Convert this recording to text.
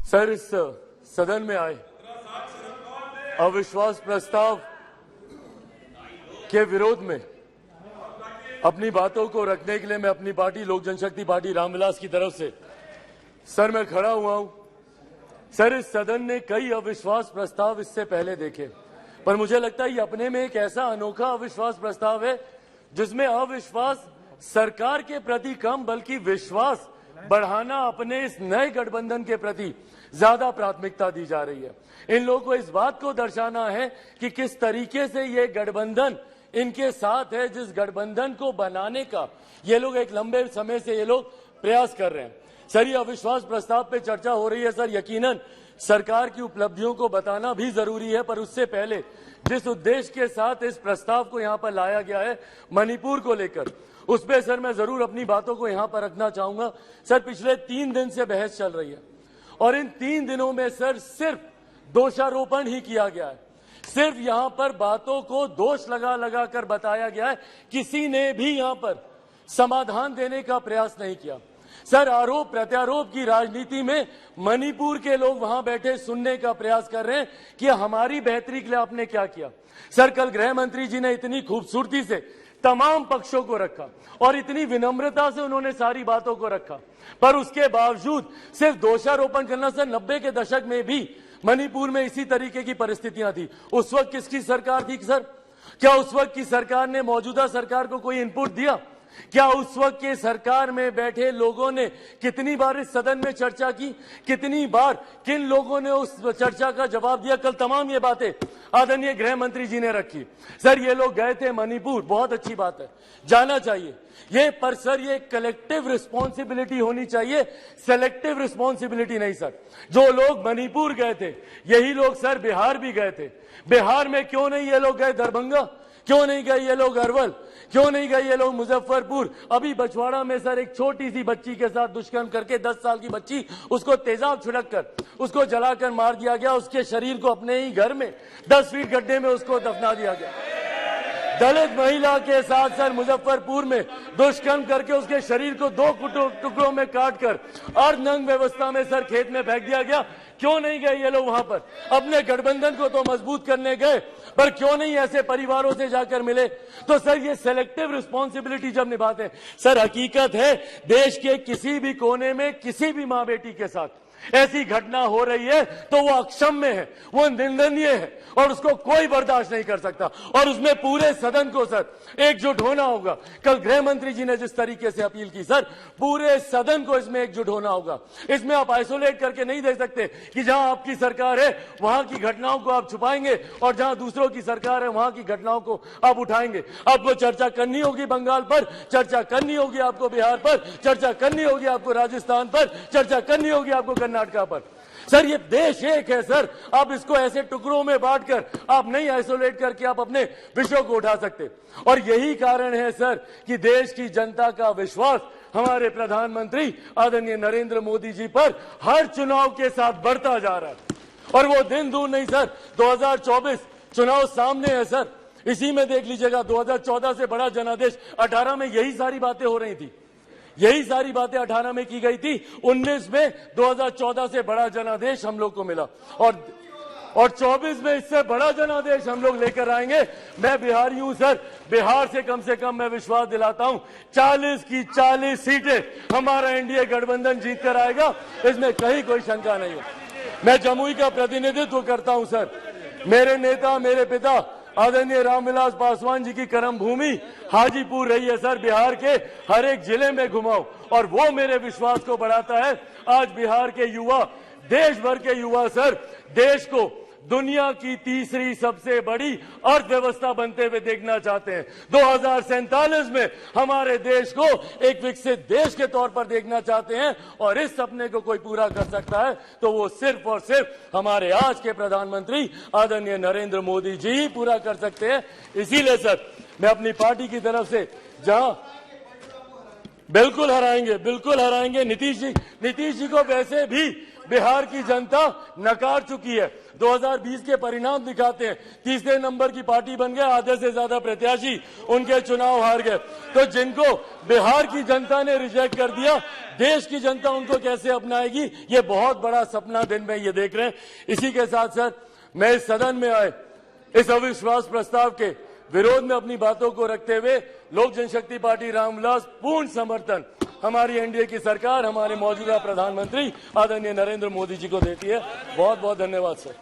Sir, इस सदन में आए अविश्वास प्रस्ताव के विरोध में अपनी बातों को रखने के लिए मैं अपनी पार्टी लोक जनशक्ति पार्टी रामविलास की तरफ से सर मैं खड़ा हुआ हूं। सर, इस सदन ने कई अविश्वास प्रस्ताव इससे पहले देखे, पर मुझे लगता है ये अपने में एक ऐसा अनोखा अविश्वास प्रस्ताव है जिसमें अविश्वास सरकार के प्रति कम बल्कि विश्वास बढ़ाना अपने इस नए गठबंधन के प्रति ज्यादा प्राथमिकता दी जा रही है। इन लोगों को इस बात को दर्शाना है कि किस तरीके से ये गठबंधन इनके साथ है, जिस गठबंधन को बनाने का ये लोग एक लंबे समय से ये लोग प्रयास कर रहे हैं। सर, ये अविश्वास प्रस्ताव पे चर्चा हो रही है। सर, यकीनन सरकार की उपलब्धियों को बताना भी जरूरी है, पर उससे पहले जिस उद्देश्य के साथ इस प्रस्ताव को यहां पर लाया गया है मणिपुर को लेकर, उस पर सर मैं जरूर अपनी बातों को यहां पर रखना चाहूंगा। सर, पिछले 3 दिन से बहस चल रही है और इन 3 दिनों में सर सिर्फ दोषारोपण ही किया गया है। सिर्फ यहां पर बातों को दोष लगा लगा कर बताया गया है, किसी ने भी यहां पर समाधान देने का प्रयास नहीं किया। सर, आरोप प्रत्यारोप की राजनीति में मणिपुर के लोग वहां बैठे सुनने का प्रयास कर रहे हैं कि हमारी बेहतरी के लिए आपने क्या किया। सर, कल गृह मंत्री जी ने इतनी खूबसूरती से तमाम पक्षों को रखा और इतनी विनम्रता से उन्होंने सारी बातों को रखा, पर उसके बावजूद सिर्फ दोषारोपण करना। सर, 90 के दशक में भी मणिपुर में इसी तरीके की परिस्थितियां थी। उस वक्त किसकी सरकार थी सर? क्या उस वक्त की सरकार ने मौजूदा सरकार को कोई इनपुट दिया? क्या उस वक्त के सरकार में बैठे लोगों ने कितनी बार इस सदन में चर्चा की? कितनी बार किन लोगों ने उस चर्चा का जवाब दिया? कल तमाम ये बातें आदरणीय गृह मंत्री जी ने रखी। सर, ये लोग गए थे मणिपुर, बहुत अच्छी बात है, जाना चाहिए ये, पर सर ये कलेक्टिव रिस्पॉन्सिबिलिटी होनी चाहिए, सेलेक्टिव रिस्पॉन्सिबिलिटी नहीं। सर, जो लोग मणिपुर गए थे यही लोग सर बिहार भी गए थे। बिहार में क्यों नहीं ये लोग गए दरभंगा? क्यों नहीं गए ये लोग अरवल? क्यों नहीं गए ये लोग मुजफ्फरपुर? अभी बछवाड़ा में सर एक छोटी सी बच्ची के साथ दुष्कर्म करके 10 साल की बच्ची, उसको तेजाब छिड़क कर उसको जलाकर मार दिया गया। उसके शरीर को अपने ही घर में 10 फीट गड्ढे में उसको दफना दिया गया। दलित महिला के साथ सर मुजफ्फरपुर में दुष्कर्म करके उसके शरीर को 2 टुकड़ों में काटकर अर्धनग्न व्यवस्था में सर खेत में फेंक दिया गया। क्यों नहीं गए ये लोग वहां पर? अपने गठबंधन को तो मजबूत करने गए, पर क्यों नहीं ऐसे परिवारों से जाकर मिले? तो सर ये सेलेक्टिव रिस्पॉन्सिबिलिटी जब निभाते हैं, सर हकीकत है देश के किसी भी कोने में किसी भी मां बेटी के साथ ऐसी घटना हो रही है तो वो अक्षम्य है, वो निंदनीय है और उसको कोई बर्दाश्त नहीं कर सकता, और उसमें पूरे सदन को सर एकजुट होना होगा। कल गृह मंत्री जी ने जिस तरीके से अपील की, सर पूरे सदन को इसमें एकजुट होना होगा। इसमें आप आइसोलेट करके नहीं देख सकते कि जहां आपकी सरकार है वहां की घटनाओं को आप छुपाएंगे और जहां दूसरों की सरकार है वहां की घटनाओं को आप उठाएंगे। आपको चर्चा करनी होगी बंगाल पर, चर्चा करनी होगी आपको बिहार पर, चर्चा करनी होगी आपको राजस्थान पर, चर्चा करनी होगी आपको कर्नाटका पर। सर ये देश एक है सर, आप इसको ऐसे टुकड़ों में बांटकर आप नहीं आइसोलेट करके आप अपने विषयों को उठा सकते। और यही कारण है सर कि देश की जनता का विश्वास हमारे प्रधानमंत्री आदरणीय नरेंद्र मोदी जी पर हर चुनाव के साथ बढ़ता जा रहा है। और वो दिन दूर नहीं सर, 2024 चुनाव सामने है सर, इसी में देख लीजिएगा 2014 से बड़ा जनादेश 18 में यही सारी बातें हो रही थी, यही सारी बातें 18 में की गई थी। 19 में 2014 से बड़ा जनादेश हम लोग को मिला और 24 में इससे बड़ा जनादेश हम लोग लेकर आएंगे। मैं बिहारी हूं सर, बिहार से कम मैं विश्वास दिलाता हूं 40 की 40 सीटें हमारा एनडीए गठबंधन जीत कर आएगा, इसमें कहीं कोई शंका नहीं है। मैं जमुई का प्रतिनिधित्व करता हूं सर, मेरे नेता मेरे पिता आदरणीय रामविलास पासवान जी की कर्म भूमि हाजीपुर रही है सर। बिहार के हर एक जिले में घुमाओ और वो मेरे विश्वास को बढ़ाता है। आज बिहार के युवा, देश भर के युवा सर देश को दुनिया की तीसरी सबसे बड़ी अर्थव्यवस्था बनते हुए देखना चाहते हैं। 2047 में हमारे देश को एक विकसित देश के तौर पर देखना चाहते हैं, और इस सपने को कोई पूरा कर सकता है तो वो सिर्फ और सिर्फ हमारे आज के प्रधानमंत्री आदरणीय नरेंद्र मोदी जी ही पूरा कर सकते हैं। इसीलिए सर मैं अपनी पार्टी की तरफ से जहां बिल्कुल हराएंगे नीतीश जी को वैसे भी बिहार की जनता नकार चुकी है। 2020 के परिणाम दिखाते हैं, तीसरे नंबर की पार्टी बन गए, आधे से ज्यादा प्रत्याशी उनके चुनाव हार गए। तो जिनको बिहार की जनता ने रिजेक्ट कर दिया, देश की जनता उनको कैसे अपनाएगी, ये बहुत बड़ा सपना दिन में ये देख रहे हैं। इसी के साथ साथ मैं इस सदन में आए इस अविश्वास प्रस्ताव के विरोध में अपनी बातों को रखते हुए लोक जनशक्ति पार्टी रामविलास पूर्ण समर्थन हमारी एनडीए की सरकार, हमारे मौजूदा प्रधानमंत्री आदरणीय नरेंद्र मोदी जी को देती है। बहुत बहुत धन्यवाद सर।